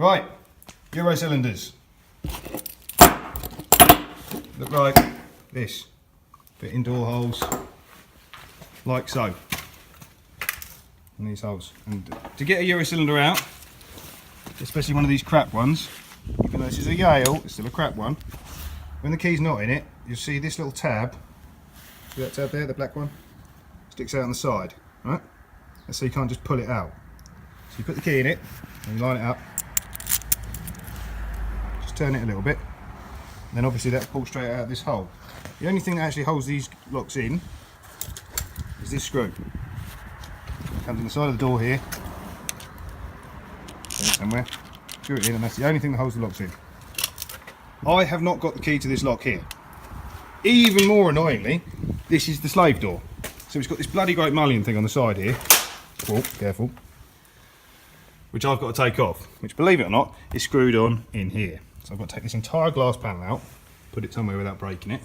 Right, Eurocylinders. Look like this. Fit in door holes, like so. And these holes. And to get a Eurocylinder out, especially one of these crap ones, even though this is a Yale, it's still a crap one. When the key's not in it, you'll see this little tab. See that tab there, the black one? Sticks out on the side, right? And so you can't just pull it out. So you put the key in it, and you line it up. Just turn it a little bit. And then obviously that'll pull straight out of this hole. The only thing that actually holds these locks in is this screw. It comes on the side of the door here. There somewhere. Screw it in, and that's the only thing that holds the locks in. I have not got the key to this lock here. Even more annoyingly, this is the slave door. So it's got this bloody great mullion thing on the side here. Oh, careful. Which I've got to take off. Which, believe it or not, is screwed on in here. So I've got to take this entire glass panel out, put it somewhere without breaking it.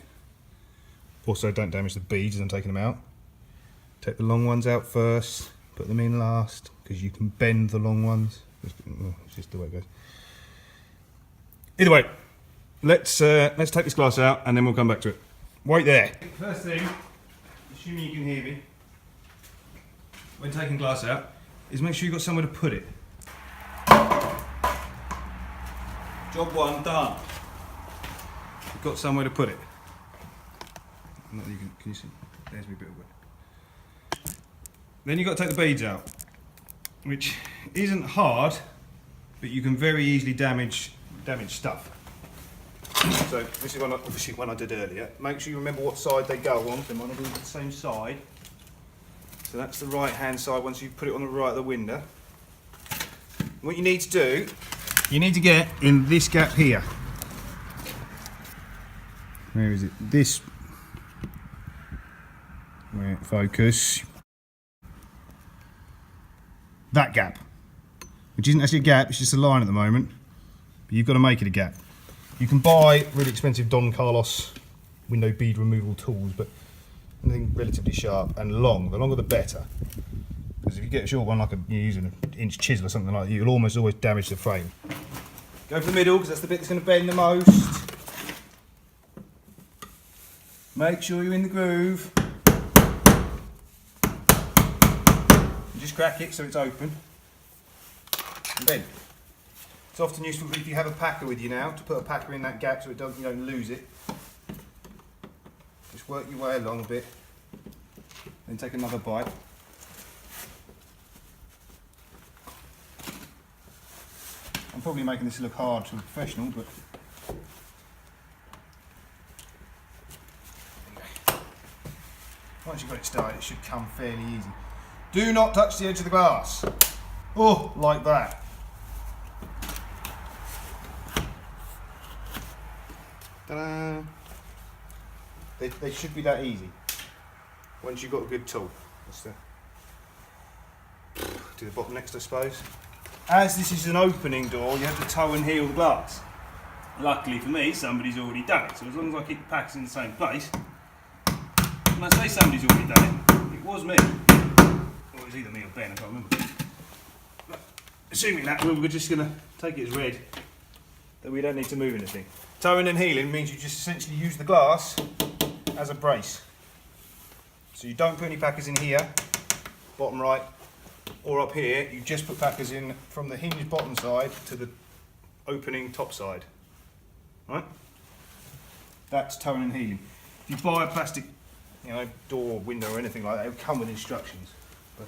Also, don't damage the beads as I'm taking them out. Take the long ones out first, put them in last, because you can bend the long ones. It's just the way it goes. Either way, let's take this glass out and then we'll come back to it. Wait there. First thing, assuming you can hear me, when taking glass out, is make sure you've got somewhere to put it. Job one done. You've got somewhere to put it. Can you see? There's me a bit of wood. Then you've got to take the beads out, which isn't hard, but you can very easily damage stuff. So this is obviously one I did earlier. Make sure you remember what side they go on. They might not be on the same side. So that's the right hand side once you put it on the right of the window. What you need to do, you need to get in this gap here. Where is it? This. Where, focus. That gap. Which isn't actually a gap, it's just a line at the moment. But you've got to make it a gap. You can buy really expensive Don Carlos window bead removal tools, but anything relatively sharp and long, the longer the better. Because if you get a short one like you're using an inch chisel or something like that, you'll almost always damage the frame. Go for the middle because that's the bit that's going to bend the most. Make sure you're in the groove. And just crack it so it's open. And bend. It's often useful if you have a packer with you now to put a packer in that gap so you don't lose it. Just work your way along a bit, then take another bite. I'm probably making this look hard to a professional, but once you've got it started, it should come fairly easy. Do not touch the edge of the glass. Oh, like that. Ta-da! They should be that easy once you've got a good tool. Do the bottom next, I suppose. As this is an opening door, you have to toe and heel the glass. Luckily for me, somebody's already done it. So as long as I keep the packers in the same place, when I say somebody's already done it, it was me. Or it was either me or Ben, I can't remember. But assuming that, we're just going to take it as read that we don't need to move anything. Toeing and heeling means you just essentially use the glass as a brace. So you don't put any packers in here, bottom right, or up here. You just put packers in from the hinged bottom side to the opening top side. Right? That's toeing and heeling. If you buy a plastic, door, window, or anything like that, it will come with instructions. But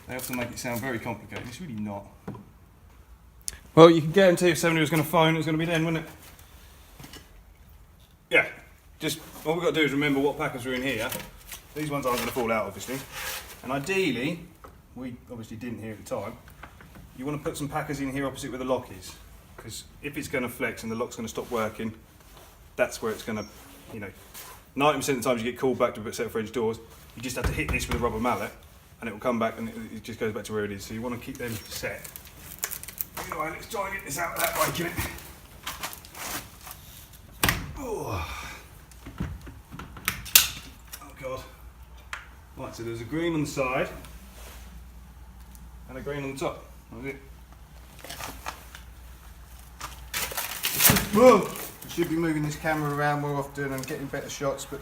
they often make it sound very complicated. It's really not. Well, you can guarantee if somebody was going to phone, it was going to be then, wouldn't it? Yeah, just all we've got to do is remember what packers are in here. These ones aren't going to fall out, obviously. And ideally, we obviously didn't here at the time, you want to put some packers in here opposite where the lock is. Because if it's going to flex and the lock's going to stop working, that's where it's going to, 90% of the times you get called back to a set of French doors, you just have to hit this with a rubber mallet and it will come back and it just goes back to where it is. So you want to keep them set. Anyway, let's try and get this out without breaking it. Oh God. Right, so there's a green on the side and a green on the top. That was it. Whoa! I should be moving this camera around more often and getting better shots, but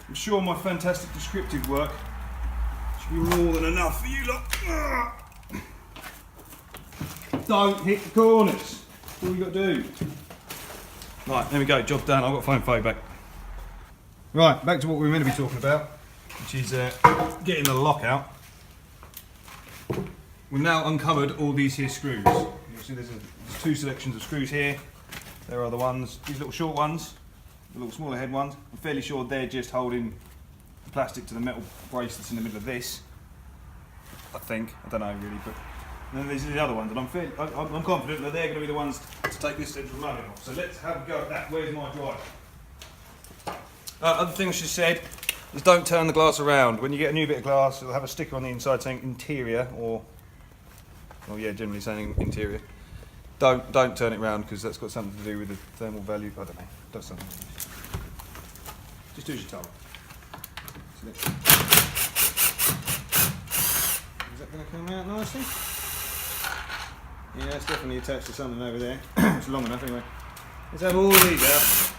I'm sure my fantastic descriptive work should be more than enough for you lot. Don't hit the corners. That's all you got to do. Right, there we go. Job done. I've got phone fade back. Right, back to what we were meant to be talking about, which is getting the lock out. We've now uncovered all these here screws. You see there's two selections of screws here. There are the ones, these little short ones, the little smaller head ones. I'm fairly sure they're just holding the plastic to the metal bracelets in the middle of this. I think. I don't know really, but and then there's the other ones, and I'm confident that they're going to be the ones to take this central mounting off. So let's have a go at that. Where's my driver? Other thing I should have said is don't turn the glass around. When you get a new bit of glass, it'll have a sticker on the inside saying interior, or well, yeah, generally saying interior. Don't turn it round because that's got something to do with the thermal value. I don't know. Does something. Just do as you're told. Is that going to come out nicely? Yeah, it's definitely attached to something over there. It's long enough anyway. Let's have all these out.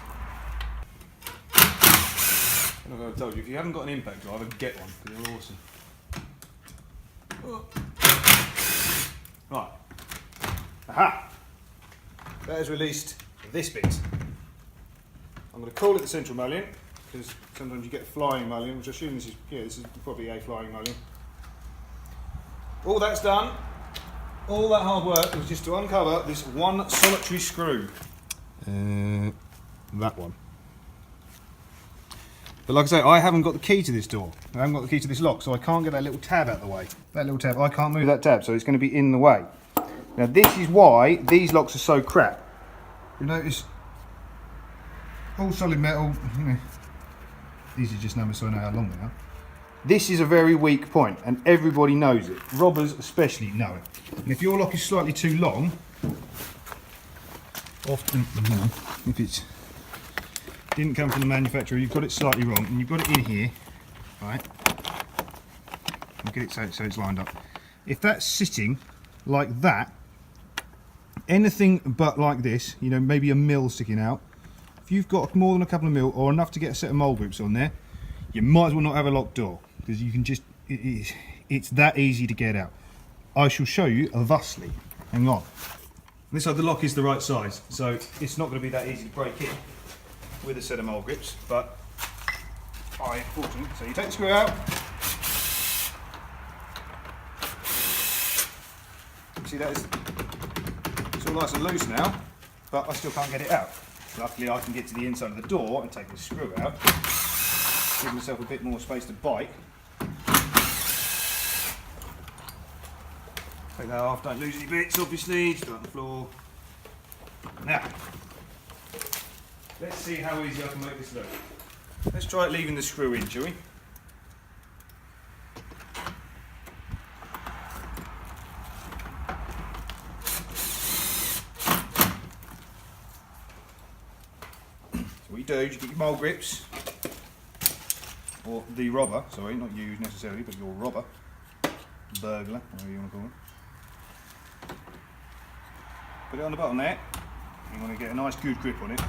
I don't know if I told you, if you haven't got an impact driver, get one because they're awesome. Right. Aha! That has released this bit. I'm going to call it the central mullion because sometimes you get a flying mullion, which I assume this is probably a flying mullion. All that's done. All that hard work was just to uncover this one solitary screw. That one. But like I say, I haven't got the key to this door. I haven't got the key to this lock, so I can't get that little tab out of the way. That little tab, I can't move that tab, so it's going to be in the way. Now this is why these locks are so crap. You notice, all solid metal. These are just numbers so I know how long they are. This is a very weak point, and everybody knows it. Robbers especially know it. And if your lock is slightly too long, often, if it's didn't come from the manufacturer, you've got it slightly wrong, and you've got it in here, right? And get it so it's lined up. If that's sitting like that, anything but like this, you know, maybe a mil sticking out. If you've got more than a couple of mil or enough to get a set of mole grips on there, you might as well not have a locked door because you can just it's that easy to get out. I shall show you thusly. Hang on. This side the lock is the right size, so it's not going to be that easy to break in with a set of mole grips, but fortunately, so you take the screw out. You see that it's all nice and loose now, but I still can't get it out. Luckily I can get to the inside of the door and take the screw out, give myself a bit more space to bite. Take that off, don't lose any bits obviously, just on the floor. Now, let's see how easy I can make this look. Let's try it leaving the screw in, shall we? So what you do is you get your mole grips, or the robber, sorry, not you necessarily, but your robber, burglar, whatever you want to call it. Put it on the bottom there. You want to get a nice good grip on it.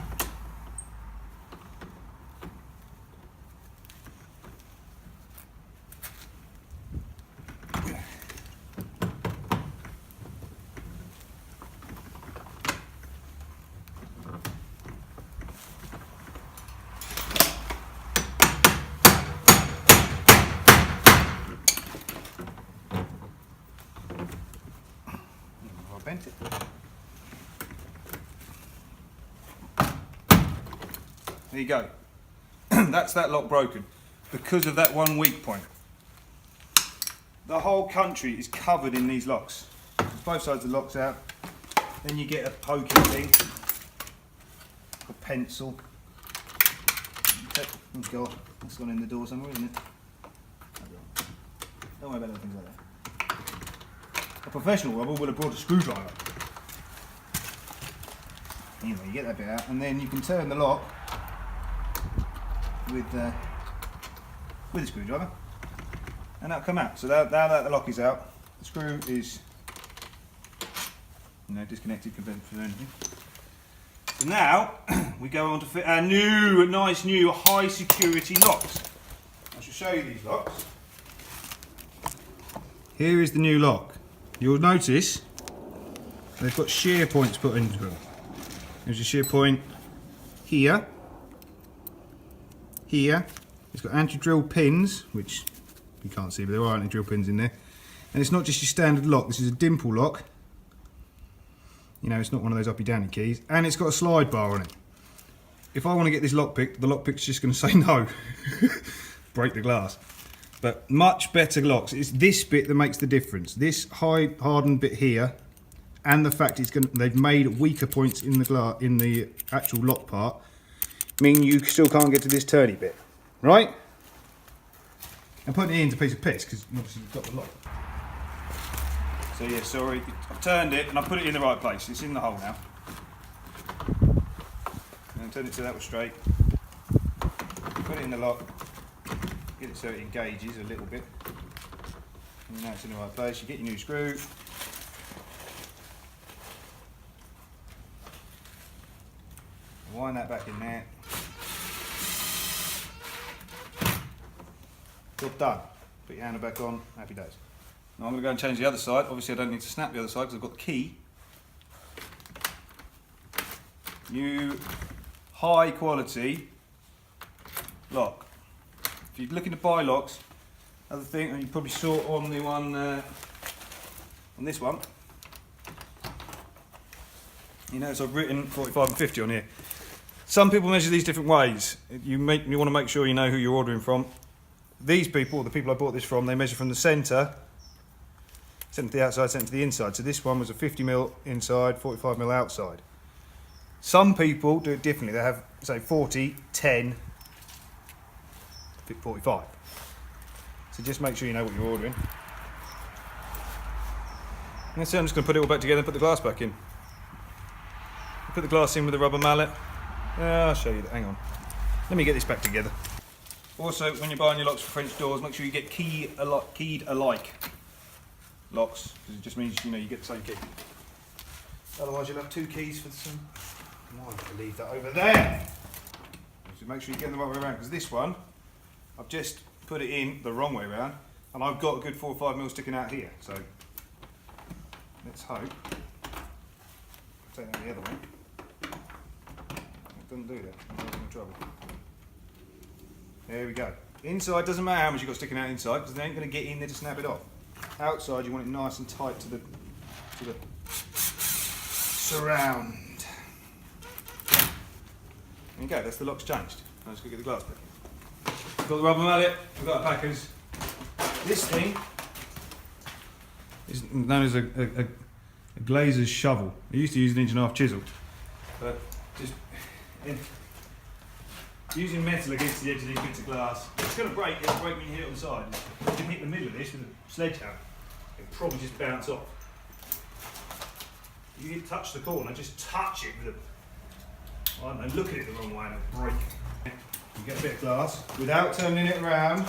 I bent it. There you go. That's that lock broken because of that one weak point. The whole country is covered in these locks. There's both sides of the locks out. Then you get a poking thing, a pencil. Oh God, that's gone in the door somewhere, isn't it? Don't worry about other things like that. A professional robber would have brought a screwdriver. Anyway, you get that bit out, and then you can turn the lock with a screwdriver, and that'll come out. So now that the lock is out, the screw is disconnected compared to anything. So now we go on to fit our nice new high security locks. I shall show you these locks. Here is the new lock. You'll notice they've got shear points put into them. There's a shear point here, here. It's got anti-drill pins, which you can't see, but there are anti-drill pins in there. And it's not just your standard lock. This is a dimple lock. You know, it's not one of those uppy-downy keys. And it's got a slide bar on it. If I want to get this lockpick, the lockpick's just going to say no. Break the glass. But much better locks. It's this bit that makes the difference. This high hardened bit here, and the fact they've made weaker points in the actual lock part, mean you still can't get to this turny bit, right? And putting it into a piece of piss because obviously you've got the lock. So yeah, sorry, I've turned it and I put it in the right place. It's in the hole now. And turn it so that was straight. Put it in the lock. Get it so it engages a little bit. And now it's in the right place. You get your new screw. Wind that back in there. Job done. Put your handle back on. Happy days. Now I'm going to go and change the other side. Obviously I don't need to snap the other side because I've got the key. New high quality lock. If you're looking to buy locks, other thing, and you probably saw it on the one, on this one. You notice I've written 45 and 50 on here. Some people measure these different ways. You want to make sure you know who you're ordering from. These people, the people I bought this from, they measure from the centre, centre to the outside, centre to the inside. So this one was a 50mm inside, 45mm outside. Some people do it differently. They have, say, 40, 10, 45. So just make sure you know what you're ordering. And so I'm just going to put it all back together and put the glass back in. Put the glass in with a rubber mallet. I'll show you that. Hang on. Let me get this back together. Also, when you're buying your locks for French doors, make sure you get keyed alike locks, because it just means you get the same key. Otherwise, you'll have two keys for the same. I'm going to leave that over there. So make sure you get them the right way around, because this one, I've just put it in the wrong way around, and I've got a good 4 or 5mm sticking out here. So let's hope. I'll take that the other way. It doesn't do that. I'm in trouble. There we go. Inside doesn't matter how much you've got sticking out inside because they ain't going to get in there to snap it off. Outside you want it nice and tight to the surround. There you go, that's the lock's changed. Now let's go get the glass back. We've got the rubber mallet, we've got our packers. This thing is known as a glazer's shovel. I used to use an 1.5 inch chisel, but just using metal against the edge of these bits of glass, it's going to break. It'll break when you hit it on the side. If you can hit the middle of this with a sledgehammer, it'll probably just bounce off. You can touch the corner, just touch it with a, I don't know, look at it the wrong way and it'll break. You get a bit of glass without turning it around.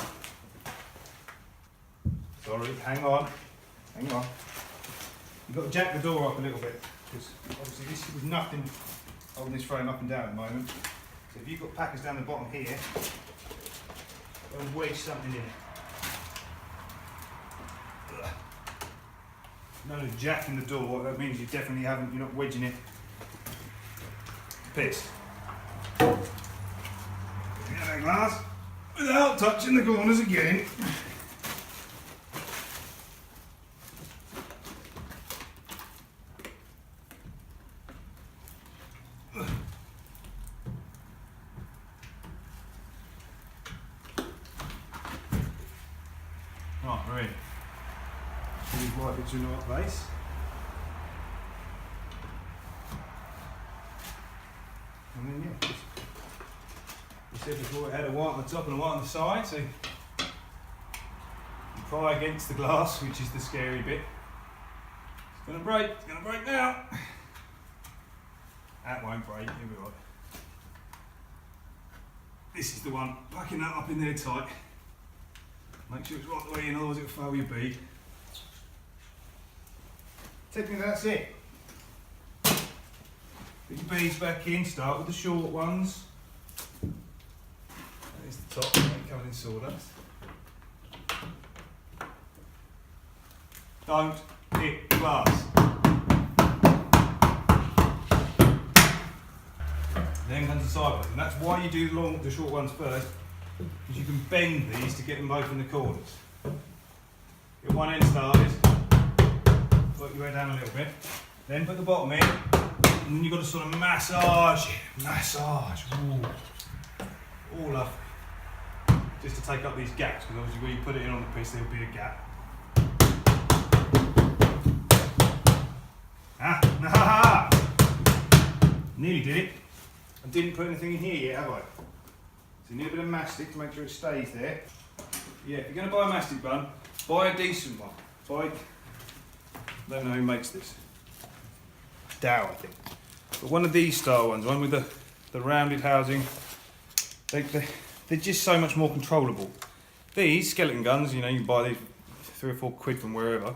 Sorry, hang on. You've got to jack the door up a little bit because obviously this was nothing holding this frame up and down at the moment. So if you've got packers down the bottom here, they'll wedge something in it. None of jacking the door, that means you definitely haven't, you're not wedging it. Pissed. Get that glass without touching the corners again. Right, we're in. These white bits are in the right place. And then yeah, we said before it had a white on the top and a white on the side, so you pry against the glass, which is the scary bit. It's gonna break now. That won't break, you'll be right. This is the one, packing that up in there tight. Make sure it's right the way in, otherwise it'll fail your bead. Technically that's it. But Put your beads back in, start with the short ones. There's the top, covered in sawdust. Don't hit the glass. Then comes the side ones, and that's why you do the short ones first, because you can bend these to get them both in the corners. Get one end started, work your way down a little bit, then put the bottom in, and then you've got to sort of massage, ooh, all lovely. Just to take up these gaps, because obviously when you put it in on the piece there'll be a gap. Nearly did it. I didn't put anything in here yet, have I? So you need a bit of mastic to make sure it stays there. Yeah, if you're going to buy a mastic bun, buy a decent one. I don't know who makes this. Dow, I think. But one of these style ones, one with the rounded housing, they're just so much more controllable. These skeleton guns, you know, you can buy these £3 or £4 from wherever.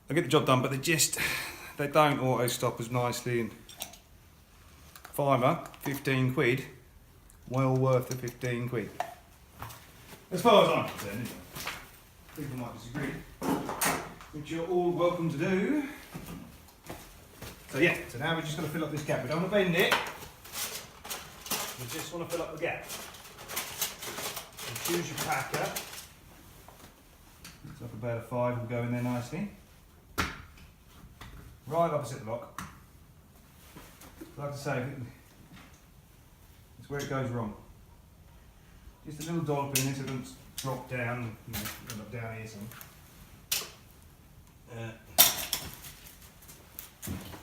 They get the job done, but they don't auto stop as nicely. And fiver, 15 quid, well worth the 15 quid. As far as I'm concerned, anyway. People might disagree, which you're all welcome to do. So yeah, so now we're just going to fill up this gap. We don't want to bend it, we just want to fill up the gap. So choose your packer. Looks like about a 5 will go in there nicely. Right opposite the lock. Like I say, it's where it goes wrong. Just a little dollop in this, it doesn't drop down, you know, end up down here somewhere. And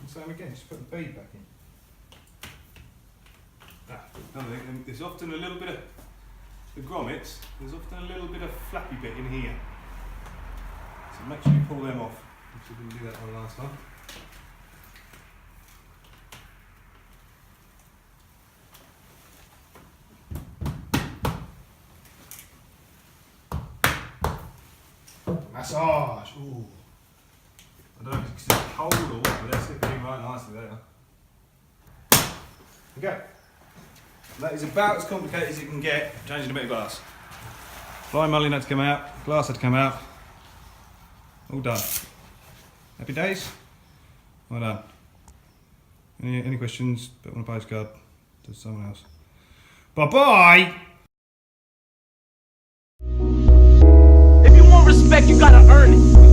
same again, just put the bead back in. There's often a little bit of, the grommets, there's often a little bit of flappy bit in here. So make sure you pull them off. We didn't do that one last time. Massage. Ooh. I don't know if it's cold or what, but they're slipping in right nicely there. Okay. That is about as complicated as it can get, changing a bit of glass. Fly mullion had to come out, glass had to come out. All done. Happy days? Well done. Any questions? Put on a postcard to someone else. Bye-bye! If you want respect, you gotta earn it.